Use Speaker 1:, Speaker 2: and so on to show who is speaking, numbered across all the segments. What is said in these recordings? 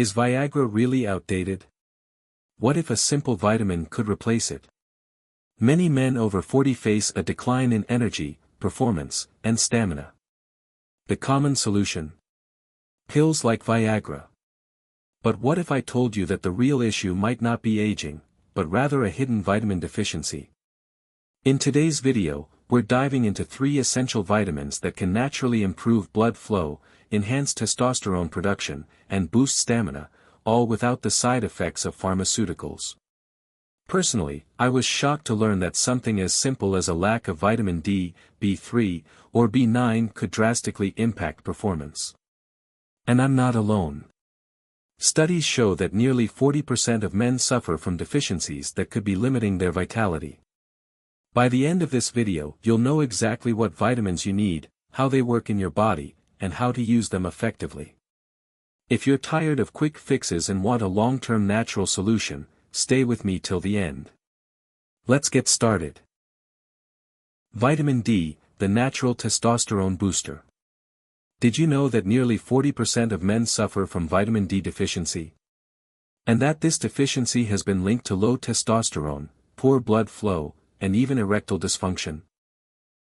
Speaker 1: Is Viagra really outdated? What if a simple vitamin could replace it? Many men over 40 face a decline in energy, performance, and stamina. The common solution? Pills like Viagra. But what if I told you that the real issue might not be aging, but rather a hidden vitamin deficiency? In today's video, we're diving into 3 essential vitamins that can naturally improve blood flow, enhance testosterone production, and boost stamina, all without the side effects of pharmaceuticals. Personally, I was shocked to learn that something as simple as a lack of vitamin D, B3, or B9 could drastically impact performance. And I'm not alone. Studies show that nearly 40% of men suffer from deficiencies that could be limiting their vitality. By the end of this video, you'll know exactly what vitamins you need, how they work in your body, and how to use them effectively. If you're tired of quick fixes and want a long-term natural solution, stay with me till the end. Let's get started. Vitamin D, the natural testosterone booster. Did you know that nearly 40% of men suffer from vitamin D deficiency? And that this deficiency has been linked to low testosterone, poor blood flow, and even erectile dysfunction?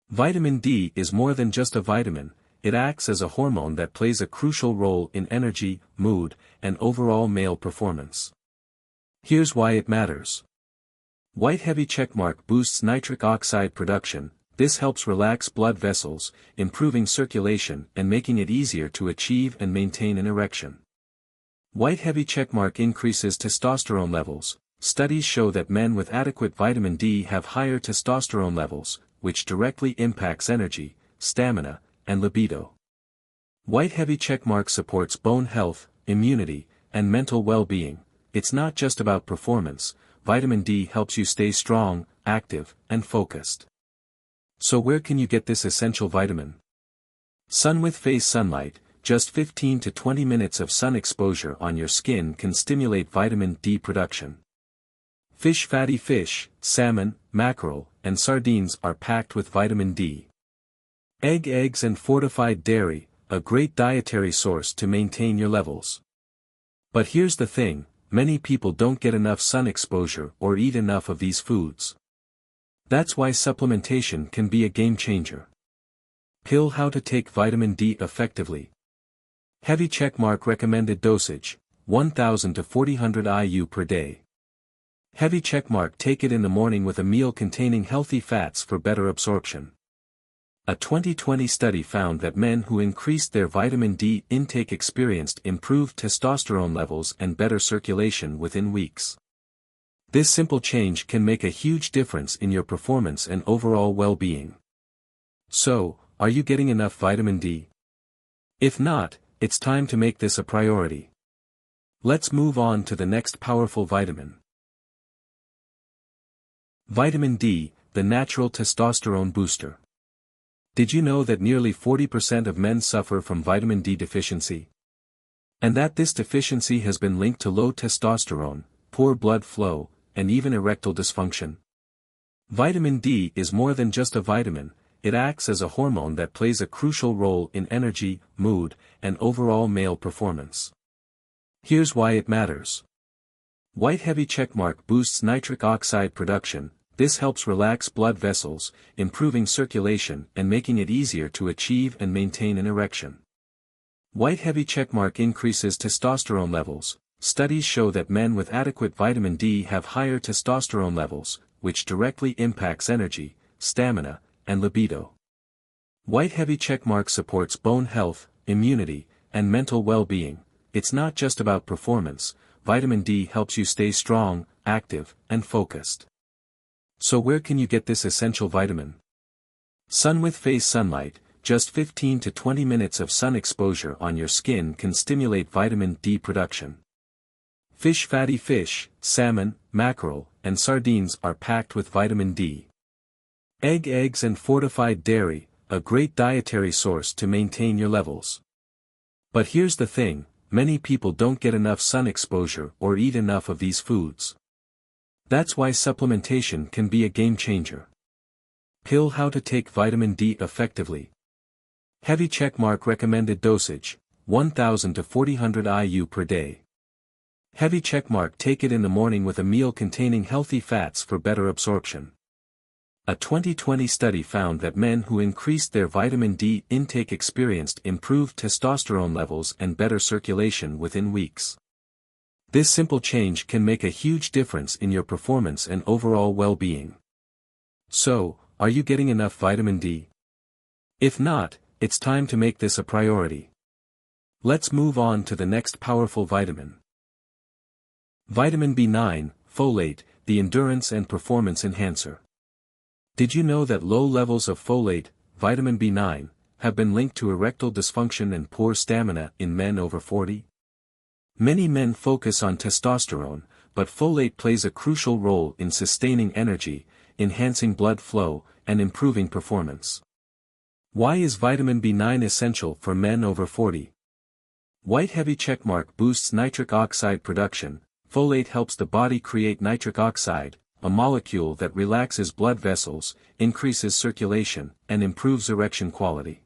Speaker 1: Vitamin D is more than just a vitamin. It acts as a hormone that plays a crucial role in energy, mood, and overall male performance. Here's why it matters. White heavy checkmark boosts nitric oxide production. This helps relax blood vessels, improving circulation and making it easier to achieve and maintain an erection. White heavy checkmark increases testosterone levels. Studies show that men with adequate vitamin D have higher testosterone levels, which directly impacts energy, stamina, and libido. White heavy checkmark supports bone health, immunity, and mental well-being. It's not just about performance. Vitamin D helps you stay strong, active, and focused. So where can you get this essential vitamin? Sun with face sunlight. Just 15 to 20 minutes of sun exposure on your skin can stimulate vitamin D production. Fish. Fatty fish, salmon, mackerel, and sardines are packed with vitamin D. Eggs and fortified dairy, a great dietary source to maintain your levels. But here's the thing, many people don't get enough sun exposure or eat enough of these foods. That's why supplementation can be a game changer. Pill. How to take vitamin D effectively. Heavy checkmark recommended dosage, 1000 to 400 IU per day. Heavy checkmark. Take it in the morning with a meal containing healthy fats for better absorption. A 2020 study found that men who increased their vitamin D intake experienced improved testosterone levels and better circulation within weeks. This simple change can make a huge difference in your performance and overall well-being. So, are you getting enough vitamin D? If not, it's time to make this a priority. Let's move on to the next powerful vitamin. Vitamin D, the natural testosterone booster. Did you know that nearly 40% of men suffer from vitamin D deficiency? And that this deficiency has been linked to low testosterone, poor blood flow, and even erectile dysfunction? Vitamin D is more than just a vitamin. It acts as a hormone that plays a crucial role in energy, mood, and overall male performance. Here's why it matters. White heavy checkmark boosts nitric oxide production. This helps relax blood vessels, improving circulation and making it easier to achieve and maintain an erection. White heavy checkmark increases testosterone levels. Studies show that men with adequate vitamin D have higher testosterone levels, which directly impacts energy, stamina, and libido. White heavy checkmark supports bone health, immunity, and mental well-being. It's not just about performance. Vitamin D helps you stay strong, active, and focused. So where can you get this essential vitamin? Sun with face sunlight. Just 15 to 20 minutes of sun exposure on your skin can stimulate vitamin D production. Fish. Fatty fish, salmon, mackerel, and sardines are packed with vitamin D. Eggs and fortified dairy, a great dietary source to maintain your levels. But here's the thing, many people don't get enough sun exposure or eat enough of these foods. That's why supplementation can be a game changer. Pill. How to take vitamin D effectively. Heavy checkmark recommended dosage, 1000 to 400 IU per day. Heavy checkmark. Take it in the morning with a meal containing healthy fats for better absorption. A 2020 study found that men who increased their vitamin D intake experienced improved testosterone levels and better circulation within weeks. This simple change can make a huge difference in your performance and overall well-being. So, are you getting enough vitamin D? If not, it's time to make this a priority. Let's move on to the next powerful vitamin. Vitamin B9, folate, the endurance and performance enhancer. Did you know that low levels of folate, vitamin B9, have been linked to erectile dysfunction and poor stamina in men over 40? Many men focus on testosterone, but folate plays a crucial role in sustaining energy, enhancing blood flow, and improving performance. Why is vitamin B9 essential for men over 40? White heavy checkmark boosts nitric oxide production. Folate helps the body create nitric oxide, a molecule that relaxes blood vessels, increases circulation, and improves erection quality.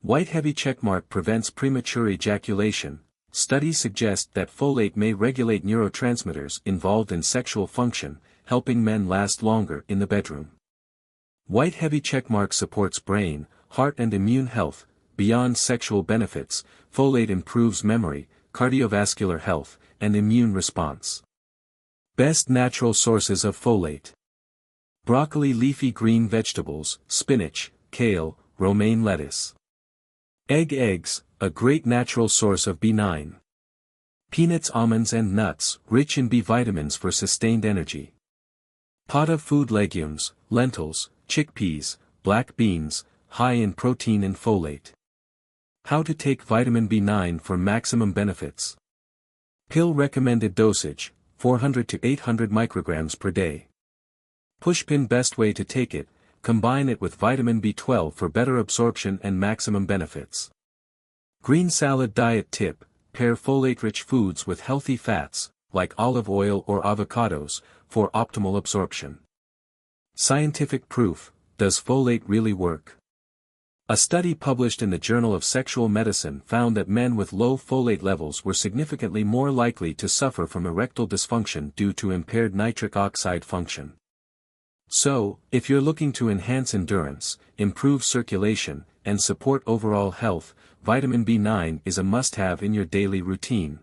Speaker 1: White heavy checkmark prevents premature ejaculation. Studies suggest that folate may regulate neurotransmitters involved in sexual function, helping men last longer in the bedroom. White heavy checkmark supports brain, heart and immune health. Beyond sexual benefits, folate improves memory, cardiovascular health, and immune response. Best natural sources of folate. Broccoli, leafy green vegetables, spinach, kale, romaine lettuce. Eggs, a great natural source of B9. Peanuts, almonds and nuts, rich in B vitamins for sustained energy. Pot of food legumes, lentils, chickpeas, black beans, high in protein and folate. How to take vitamin B9 for maximum benefits. Pill recommended dosage, 400 to 800 micrograms per day. Pushpin. Best way to take it, combine it with vitamin B12 for better absorption and maximum benefits. Green salad diet tip, pair folate-rich foods with healthy fats, like olive oil or avocados, for optimal absorption. Scientific proof, does folate really work? A study published in the Journal of Sexual Medicine found that men with low folate levels were significantly more likely to suffer from erectile dysfunction due to impaired nitric oxide function. So, if you're looking to enhance endurance, improve circulation, and support overall health, vitamin B9 is a must-have in your daily routine.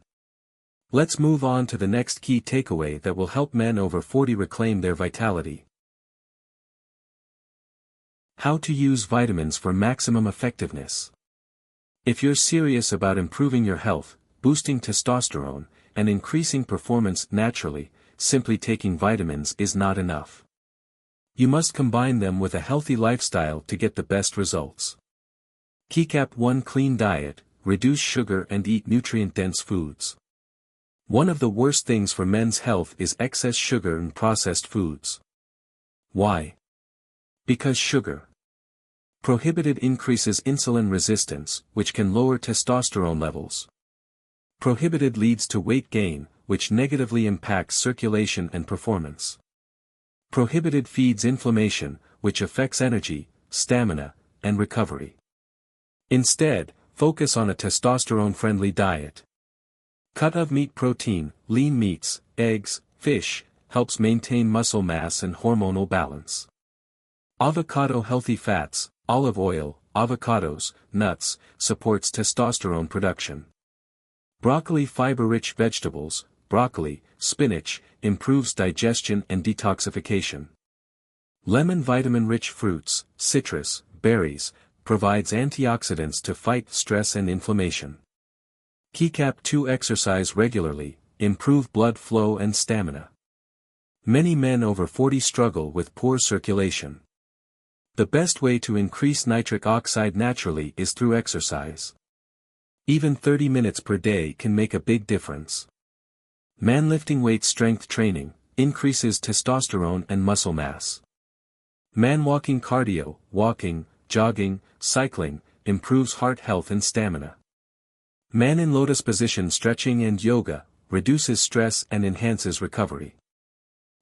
Speaker 1: Let's move on to the next key takeaway that will help men over 40 reclaim their vitality. How to use vitamins for maximum effectiveness. If you're serious about improving your health, boosting testosterone, and increasing performance naturally, simply taking vitamins is not enough. You must combine them with a healthy lifestyle to get the best results. Keycap 1. Clean diet, reduce sugar and eat nutrient-dense foods. One of the worst things for men's health is excess sugar in processed foods. Why? Because sugar. Prohibited increases insulin resistance, which can lower testosterone levels. Prohibited leads to weight gain, which negatively impacts circulation and performance. Prohibited feeds inflammation, which affects energy, stamina, and recovery. Instead, focus on a testosterone-friendly diet. Cut of meat protein, lean meats, eggs, fish, helps maintain muscle mass and hormonal balance. Avocado healthy fats, olive oil, avocados, nuts, supports testosterone production. Broccoli fiber-rich vegetables, broccoli, spinach, improves digestion and detoxification. Lemon vitamin-rich fruits, citrus, berries, provides antioxidants to fight stress and inflammation. Keycap 2. Exercise regularly, improve blood flow and stamina. Many men over 40 struggle with poor circulation. The best way to increase nitric oxide naturally is through exercise. Even 30 minutes per day can make a big difference. Man lifting weight strength training, increases testosterone and muscle mass. Man walking cardio, walking, jogging, cycling, improves heart health and stamina. Man in lotus position stretching and yoga, reduces stress and enhances recovery.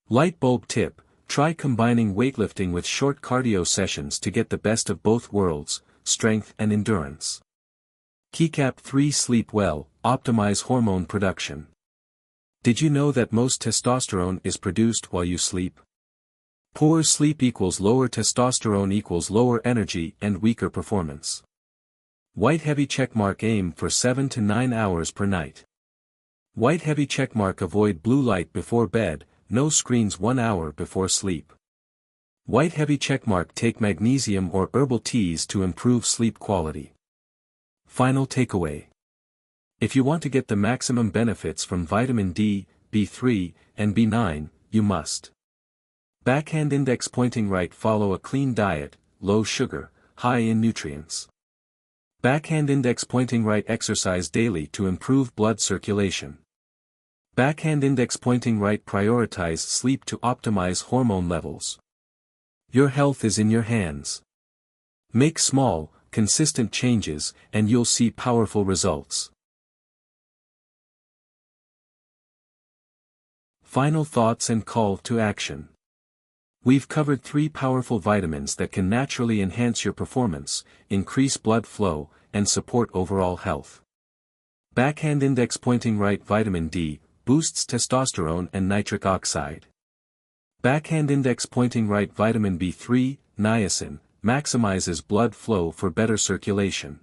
Speaker 1: Light bulb tip, try combining weightlifting with short cardio sessions to get the best of both worlds, strength and endurance. Keycap 3. Sleep well, optimize hormone production. Did you know that most testosterone is produced while you sleep? Poor sleep equals lower testosterone equals lower energy and weaker performance. White heavy checkmark: aim for 7 to 9 hours per night. White heavy checkmark: avoid blue light before bed, no screens 1 hour before sleep. White heavy checkmark: take magnesium or herbal teas to improve sleep quality. Final takeaway. If you want to get the maximum benefits from vitamin D, B3, and B9, you must backhand index pointing right: follow a clean diet, low sugar, high in nutrients. Backhand index pointing right: exercise daily to improve blood circulation. Backhand index pointing right: prioritize sleep to optimize hormone levels. Your health is in your hands. Make small, consistent changes, and you'll see powerful results. Final thoughts and call to action. We've covered 3 powerful vitamins that can naturally enhance your performance, increase blood flow, and support overall health. Backhand index pointing right: vitamin D boosts testosterone and nitric oxide. Backhand index pointing right: vitamin B3, niacin, maximizes blood flow for better circulation.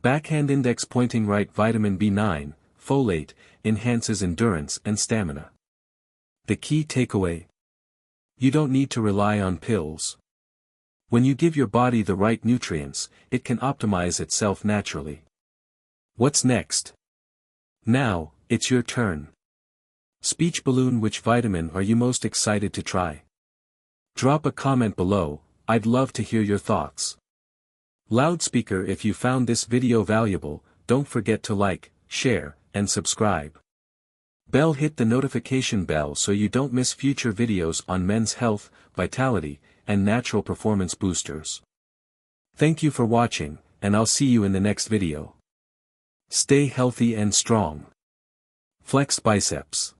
Speaker 1: Backhand index pointing right: vitamin B9, folate, enhances endurance and stamina. The key takeaway: you don't need to rely on pills. When you give your body the right nutrients, it can optimize itself naturally. What's next? Now, it's your turn. Speech balloon: which vitamin are you most excited to try? Drop a comment below, I'd love to hear your thoughts. Loudspeaker: if you found this video valuable, don't forget to like, share, and subscribe. Bell: hit the notification bell so you don't miss future videos on men's health, vitality, and natural performance boosters. Thank you for watching, and I'll see you in the next video. Stay healthy and strong. Flex biceps.